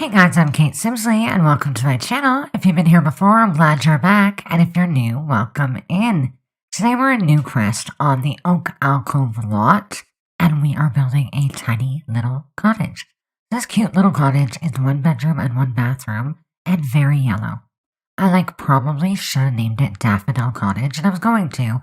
Hey guys, I'm Kate Simsley and welcome to my channel. If you've been here before, I'm glad you're back, and if you're new, welcome in. Today we're in Newcrest on the Oak Alcove lot, and we are building a tiny little cottage. This cute little cottage is 1 bedroom and 1 bathroom, and very yellow. I probably should have named it Daffodil Cottage, and I was going to,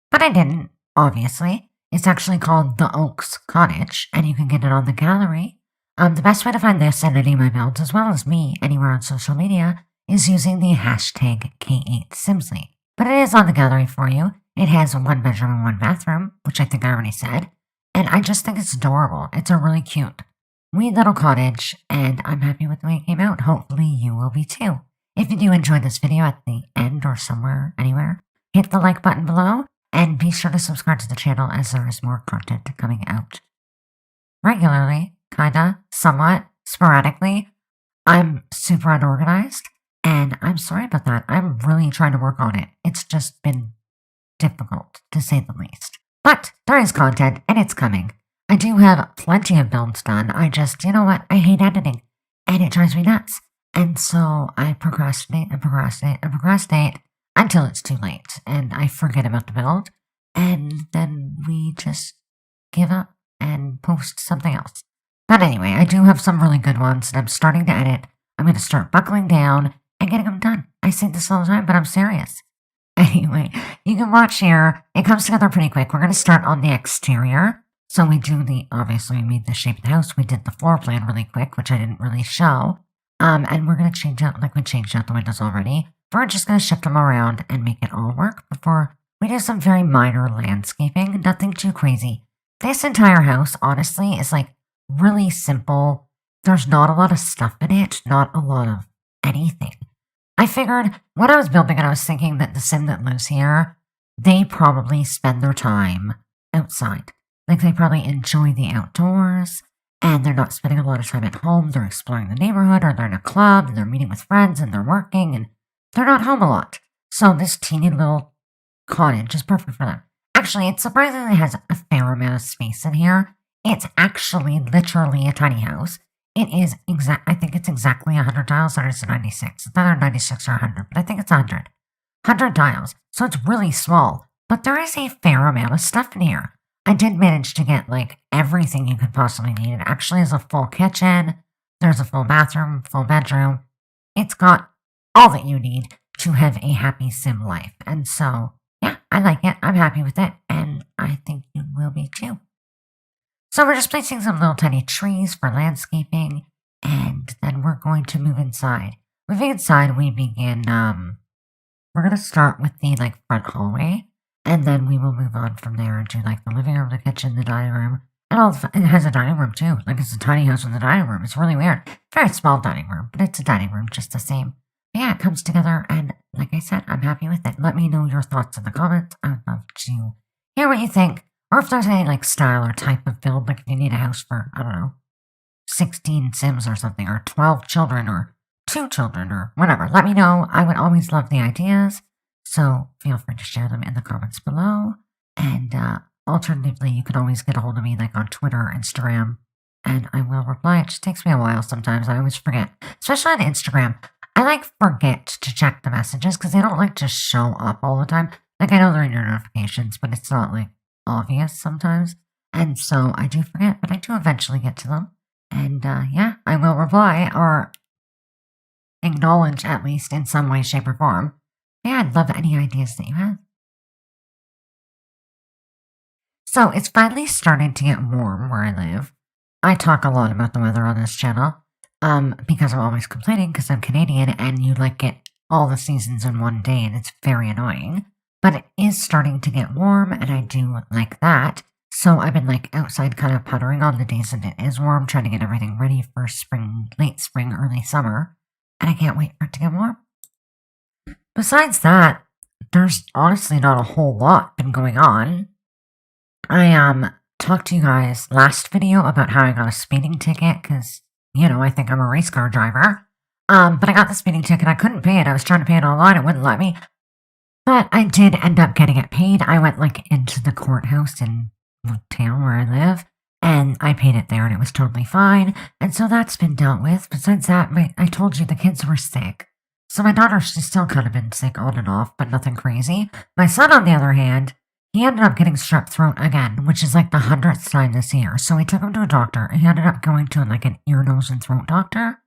but I didn't, obviously. It's actually called The Oaks Cottage, and you can get it on the gallery. The best way to find this and any of my builds, as well as me, anywhere on social media, is using the hashtag K8Simsley. But it is on the gallery for you. It has 1 bedroom and 1 bathroom, which I think I already said, and I just think it's adorable. It's a really cute, wee little cottage, and I'm happy with the way it came out. Hopefully you will be too. If you do enjoy this video at the end or somewhere, anywhere, hit the like button below, and be sure to subscribe to the channel as there is more content coming out regularly. Kinda, somewhat, sporadically. I'm super unorganized, and I'm sorry about that. I'm really trying to work on it. It's just been difficult, to say the least. But there is content, and it's coming. I do have plenty of builds done. I just, you know what, I hate editing, and it drives me nuts. And so I procrastinate and procrastinate and procrastinate until it's too late, and I forget about the build, and then we just give up and post something else. But anyway, I do have some really good ones, and I'm starting to edit. I'm going to start buckling down and getting them done. I say this all the time, but I'm serious. Anyway, you can watch here. It comes together pretty quick. We're going to start on the exterior. So we do obviously we made the shape of the house. We did the floor plan really quick, which I didn't really show. And we're going to change out, we changed out the windows already. We're just going to shift them around and make it all work before we do some very minor landscaping. Nothing too crazy. This entire house, honestly, is really simple. There's not a lot of stuff in it, not a lot of anything. I figured when I was building it, I was thinking that the sim that lives here, they probably spend their time outside. They probably enjoy the outdoors, and they're not spending a lot of time at home. They're exploring the neighborhood, or they're in a club, and they're meeting with friends, and they're working, and they're not home a lot. So this teeny little cottage is perfect for them. Actually, it surprisingly has a fair amount of space in here. It's actually literally a tiny house. It is I think it's exactly 100 tiles, or is it 96? It's either 96 or 100, but I think it's 100. 100 tiles, so it's really small. But there is a fair amount of stuff in here. I did manage to get, everything you could possibly need. It actually has a full kitchen. There's a full bathroom, full bedroom. It's got all that you need to have a happy sim life. And so, yeah, I like it. I'm happy with it, and I think you will be too. So we're just placing some little tiny trees for landscaping, and then we're going to move inside. Moving inside, we begin, we're going to start with the, front hallway, and then we will move on from there into, the living room, the kitchen, the dining room, and it has a dining room, too. It's a tiny house with a dining room. It's really weird. Very small dining room, but it's a dining room just the same. But yeah, it comes together, and like I said, I'm happy with it. Let me know your thoughts in the comments. I would love to hear what you think. Or if there's any, style or type of build, if you need a house for, I don't know, 16 Sims or something, or 12 children, or 2 children, or whatever. Let me know. I would always love the ideas, so feel free to share them in the comments below. And alternatively, you can always get a hold of me, on Twitter or Instagram, and I will reply. It just takes me a while sometimes. I always forget. Especially on Instagram. I, forget to check the messages, because they don't, just show up all the time. I know they're in your notifications, but it's not, obvious sometimes, and so I do forget, but I do eventually get to them, and yeah, I will reply, or acknowledge at least in some way, shape, or form. Yeah, I'd love any ideas that you have. So it's finally starting to get warm where I live. I talk a lot about the weather on this channel, because I'm always complaining because I'm Canadian, and you get all the seasons in one day, and it's very annoying. But it is starting to get warm, and I do like that. So I've been outside kind of puttering on the days that it is warm, trying to get everything ready for spring, late spring, early summer. And I can't wait for it to get warm. Besides that, there's honestly not a whole lot been going on. I talked to you guys last video about how I got a speeding ticket, because, I think I'm a race car driver. But I got the speeding ticket. I couldn't pay it. I was trying to pay it online. It wouldn't let me. But I did end up getting it paid. I went, into the courthouse in the town where I live, And I paid it there and it was totally fine. And so that's been dealt with. Besides that, I told you the kids were sick. So my daughter, she's still kind of been sick on and off, but nothing crazy. My son, on the other hand, he ended up getting strep throat again, which is like the 100th time this year. So we took him to a doctor. He ended up going to like an ear, nose, and throat doctor.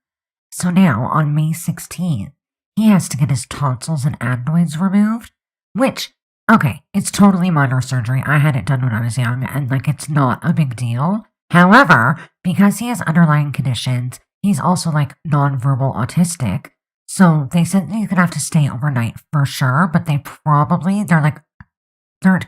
So now, on May 16th, he has to get his tonsils and adenoids removed, which, okay, it's totally minor surgery. I had it done when I was young, and like it's not a big deal. However, because he has underlying conditions, he's also like nonverbal autistic. So they said he's gonna have to stay overnight for sure, but they're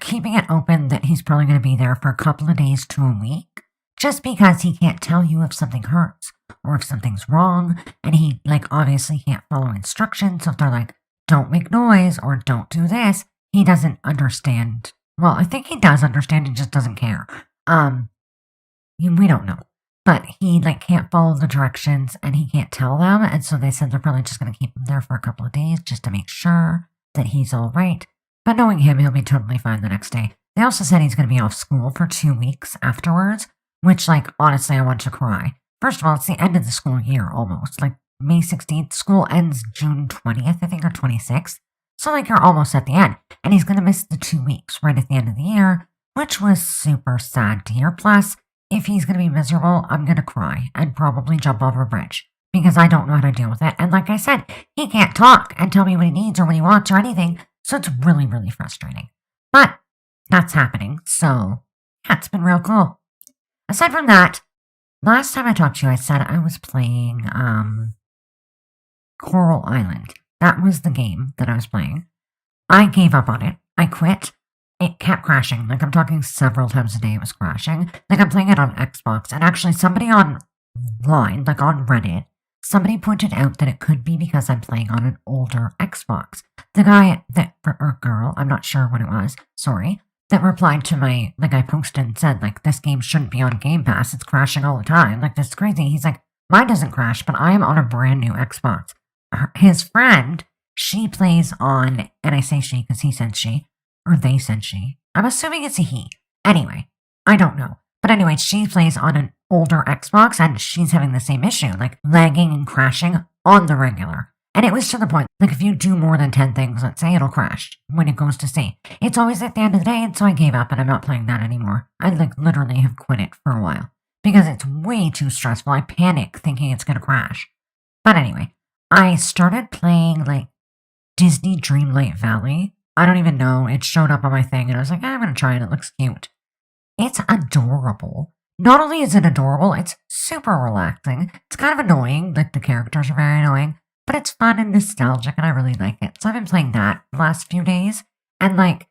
keeping it open that he's probably gonna be there for a couple of days to a week, just because he can't tell you if something hurts or if something's wrong, and he like obviously can't follow instructions. So if they're like, don't make noise or don't do this, he doesn't understand. Well, I think he does understand, he just doesn't care. We don't know. But he like can't follow the directions and he can't tell them, and so they said they're probably just gonna keep him there for a couple of days just to make sure that he's all right. But knowing him, he'll be totally fine the next day. They also said he's gonna be off school for 2 weeks afterwards, which like honestly I want to cry. First of all, it's the end of the school year almost. Like May 16th, school ends June 20th, I think, or 26th. So like you're almost at the end. And he's gonna miss the 2 weeks right at the end of the year, which was super sad to hear. Plus, if he's going to be miserable, I'm going to cry and probably jump over a bridge because I don't know how to deal with it. And like I said, he can't talk and tell me what he needs or what he wants or anything. So it's really, really frustrating. But that's happening. So yeah, it's been real cool. Aside from that, last time I talked to you, I said I was playing Coral Island. That was the game that I was playing. I gave up on it. I quit. It kept crashing. Like, I'm talking several times a day it was crashing. Like, I'm playing it on Xbox. And actually, somebody online, like on Reddit, somebody pointed out that it could be because I'm playing on an older Xbox. The guy or girl, I'm not sure what it was, sorry, that replied to my, like, I posted and said, like, this game shouldn't be on Game Pass. It's crashing all the time. Like, this is crazy. He's like, mine doesn't crash, but I am on a brand new Xbox. His friend, she plays on, and I say she because he said she, or they said she. I'm assuming it's a he. Anyway, I don't know. But anyway, she plays on an older Xbox and she's having the same issue, like lagging and crashing on the regular. And it was to the point, like if you do more than 10 things, let's say, it'll crash when it goes to save. It's always at the end of the day, and so I gave up and I'm not playing that anymore. I like literally have quit it for a while because it's way too stressful. I panic thinking it's going to crash. But anyway, I started playing like Disney Dreamlight Valley. I don't even know. It showed up on my thing and I was like, I'm going to try it. It looks cute. It's adorable. Not only is it adorable, it's super relaxing. It's kind of annoying. Like the characters are very annoying, but it's fun and nostalgic and I really like it. So I've been playing that the last few days and like,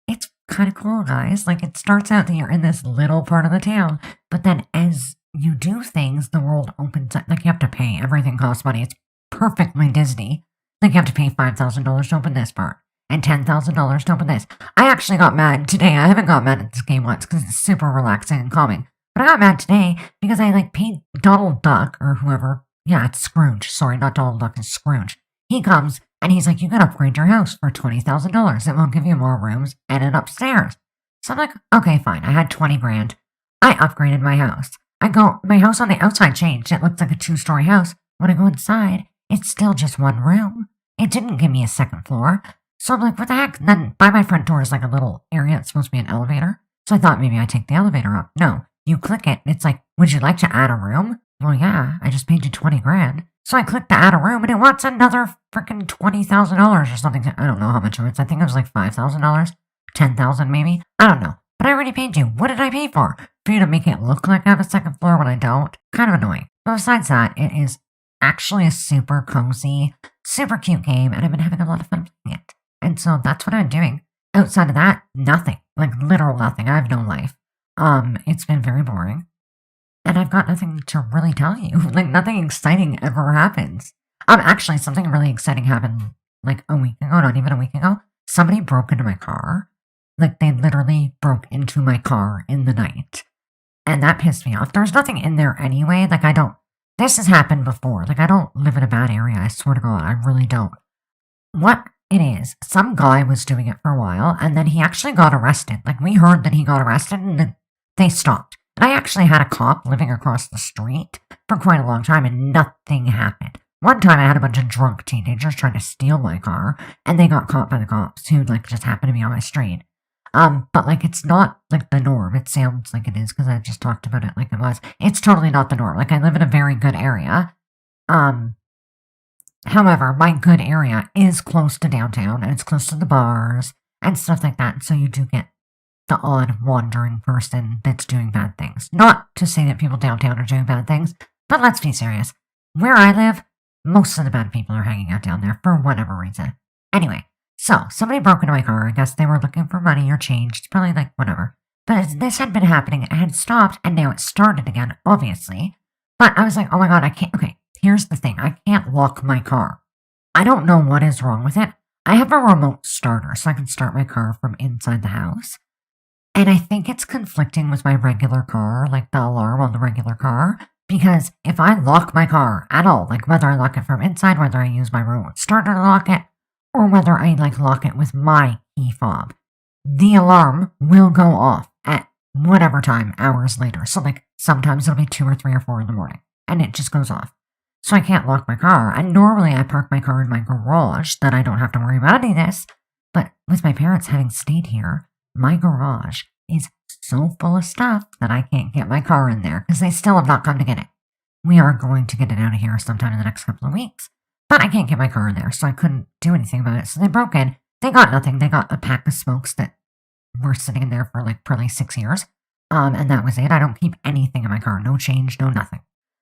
it's kind of cool, guys. Like it starts out that you're in this little part of the town, but then as you do things, the world opens up. Like you have to pay. Everything costs money. It's perfectly Disney. Like you have to pay $5,000 to open this part. And $10,000 to open this. I actually got mad today. I haven't got mad at this game once because it's super relaxing and calming. But I got mad today because I like paid Donald Duck or whoever. Yeah, it's Scrooge. Sorry, not Donald Duck, it's Scrooge. He comes and he's like, you can upgrade your house for $20,000. It will give you more rooms and an upstairs. So I'm like, okay, fine. I had 20 grand. I upgraded my house. My house on the outside changed. It looked like a 2-story house. When I go inside, it's still just one room. It didn't give me a second floor. So I'm like, what the heck? And then by my front door is like a little area. It's supposed to be an elevator. So I thought maybe I'd take the elevator up. No, you click it. And it's like, would you like to add a room? Well, yeah, I just paid you 20 grand. So I clicked to add a room and it wants another freaking $20,000 or something. I don't know how much it was. I think it was like $5,000, 10,000 maybe. I don't know. But I already paid you. What did I pay for? For you to make it look like I have a second floor when I don't? Kind of annoying. But besides that, it is actually a super cozy, super cute game. And I've been having a lot of fun playing it. And so that's what I'm doing. Outside of that, nothing. Like literal nothing. I have no life. It's been very boring. And I've got nothing to really tell you. Like nothing exciting ever happens. Actually something really exciting happened like a week ago, not even a week ago. Somebody broke into my car. Like they literally broke into my car in the night. And that pissed me off. There was nothing in there anyway. Like this has happened before. Like I don't live in a bad area. I swear to God, I really don't. What it is, some guy was doing it for a while and then he actually got arrested. Like we heard that he got arrested and then they stopped. I actually had a cop living across the street for quite a long time and nothing happened. One time I had a bunch of drunk teenagers trying to steal my car and they got caught by the cops who like just happened to be on my street. But like it's not like the norm. It sounds like it is because I just talked about it like it was. It's totally not the norm. Like I live in a very good area. However, my good area is close to downtown and it's close to the bars and stuff like that. So you do get the odd wandering person that's doing bad things. Not to say that people downtown are doing bad things, but let's be serious. Where I live, most of the bad people are hanging out down there for whatever reason. Anyway, so somebody broke into my car. I guess they were looking for money or change. It's probably like whatever. But this had been happening. It had stopped and now it started again, obviously. But I was like, oh my God, I can't. Okay, here's the thing. I can't lock my car. I don't know what is wrong with it. I have a remote starter, so I can start my car from inside the house. And I think it's conflicting with my regular car, like the alarm on the regular car. Because if I lock my car at all, like whether I lock it from inside, whether I use my remote starter to lock it, or whether I like lock it with my key fob, the alarm will go off at whatever time, hours later. So like sometimes it'll be 2 or 3 or 4 in the morning, and it just goes off. So I can't lock my car. And normally I park my car in my garage, that I don't have to worry about any of this. But with my parents having stayed here, my garage is so full of stuff that I can't get my car in there because they still have not come to get it. We are going to get it out of here sometime in the next couple of weeks, but I can't get my car in there, so I couldn't do anything about it. So they broke in. They got nothing. They got a pack of smokes that were sitting in there for like probably 6 years, and that was it. I don't keep anything in my car. No change, no nothing.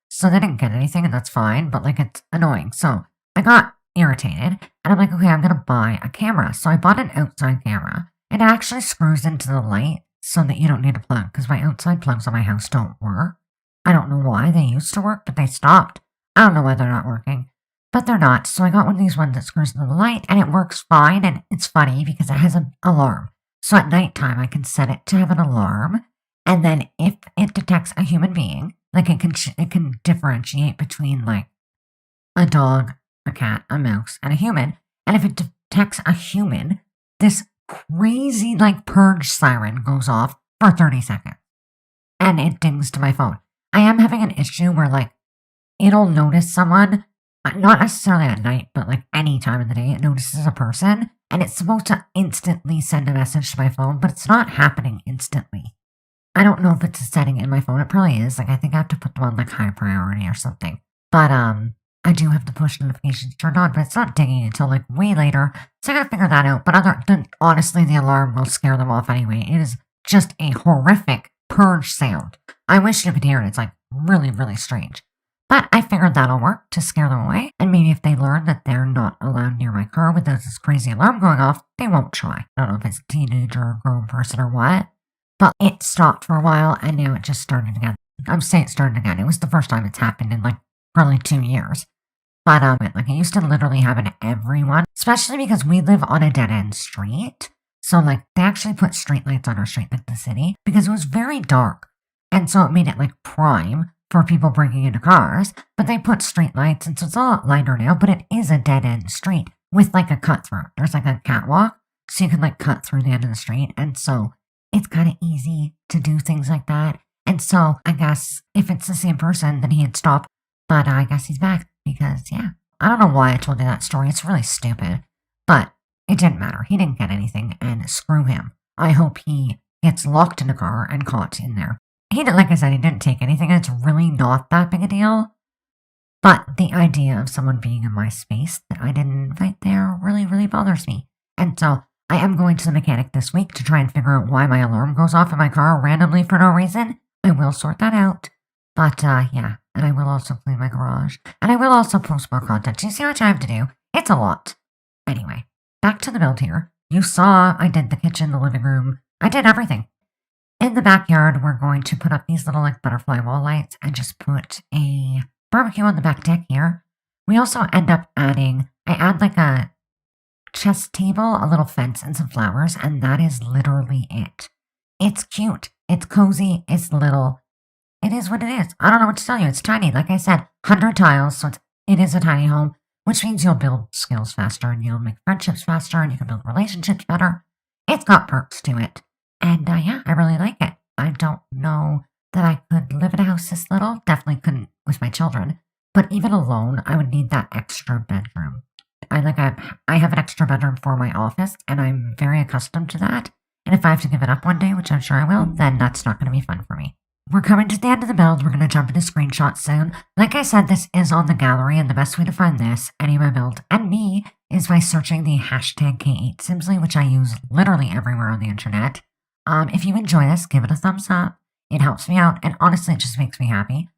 So they didn't get anything, and that's fine, but like it's annoying. So I got irritated, and I'm like, okay, I'm going to buy a camera. So I bought an outside camera. It actually screws into the light so that you don't need a plug, because my outside plugs on my house don't work. I don't know why. They used to work, but they stopped. I don't know why they're not working, but they're not. So I got one of these ones that screws into the light, and it works fine, and it's funny because it has an alarm. So at nighttime, I can set it to have an alarm, and then if it detects a human being, like it can differentiate between like a dog, a cat, a mouse, and a human, and if it detects a human, this crazy like purge siren goes off for 30 seconds and it dings to my phone. I am having an issue where like it'll notice someone, not necessarily at night, but like any time of the day, it notices a person and it's supposed to instantly send a message to my phone, but it's not happening instantly. I don't know if it's a setting in my phone. It probably is. Like I think I have to put them on like high priority or something. But I do have the push notifications turned on, but it's not dinging until like way later. So I gotta figure that out. But honestly, the alarm will scare them off anyway. It is just a horrific purge sound. I wish you could hear it. It's like really, really strange. But I figured that'll work to scare them away. And maybe if they learn that they're not allowed near my car with this crazy alarm going off, they won't try. I don't know if it's a teenager or a grown person or what. But it stopped for a while and now it just started again. I'm saying it started again. It was the first time it's happened in like probably 2 years. But like I used to literally have it every one, especially because we live on a dead-end street. So like they actually put streetlights on our street, like the city, because it was very dark. And so it made it like prime for people breaking into cars. But they put streetlights, and so it's a lot lighter now, but it is a dead-end street with like a cut through. There's like a catwalk, so you can like cut through the end of the street. And so it's kind of easy to do things like that. And so I guess if it's the same person, then he had stopped. But I guess he's back because, yeah. I don't know why I told you that story. It's really stupid. But it didn't matter. He didn't get anything, and screw him. I hope he gets locked in a car and caught in there. He didn't, like I said, he didn't take anything, and it's really not that big a deal. But the idea of someone being in my space that I didn't invite there really, really bothers me. And so I am going to the mechanic this week to try and figure out why my alarm goes off in my car randomly for no reason. I will sort that out. But, yeah. And I will also clean my garage. And I will also post more content. You see what I have to do? It's a lot. Anyway, back to the build here. You saw I did the kitchen, the living room. I did everything. In the backyard, we're going to put up these little like butterfly wall lights and just put a barbecue on the back deck here. We also end up adding, I add like a chess table, a little fence, and some flowers, and that is literally it. It's cute. It's cozy. It's little. It is what it is. I don't know what to tell you. It's tiny. Like I said, 100 tiles, so it is a tiny home, which means you'll build skills faster, and you'll make friendships faster, and you can build relationships better. It's got perks to it. And yeah, I really like it. I don't know that I could live in a house this little. Definitely couldn't with my children. But even alone, I would need that extra bedroom. I have an extra bedroom for my office, and I'm very accustomed to that. And if I have to give it up one day, which I'm sure I will, then that's not going to be fun for me. We're coming to the end of the build. We're going to jump into screenshots soon. Like I said, this is on the gallery, and the best way to find this, any of my build, and me, is by searching the hashtag K8Simsley, which I use literally everywhere on the internet. If you enjoy this, give it a thumbs up. It helps me out, and honestly, it just makes me happy.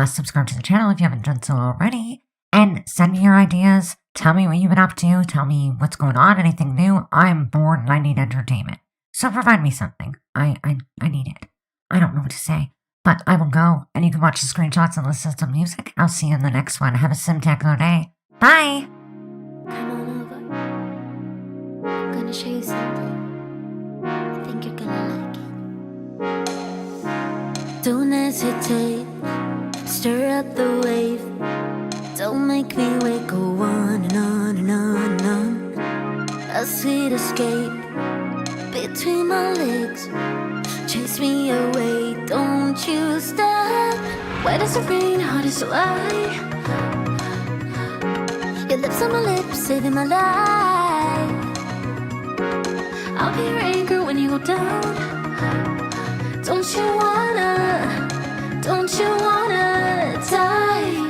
Subscribe to the channel if you haven't done so already, and send me your ideas. Tell me what you've been up to. Tell me what's going on, anything new. I'm bored and I need entertainment. So provide me something. I need it. I don't know what to say, but I will go, and you can watch the screenshots and listen to some music. I'll see you in the next one. Have a simtacular day. Bye! Come on over. I'm gonna show you something. I think you're gonna like it. Don't hesitate. Stir up the wave. Don't make me wait. Go on and on and on and on. A sweet escape between my legs. Chase me away, don't you stop. Why does it rain? How does it lie? Your lips on my lips, saving my life. I'll be your anchor when you go down. Don't you wanna die?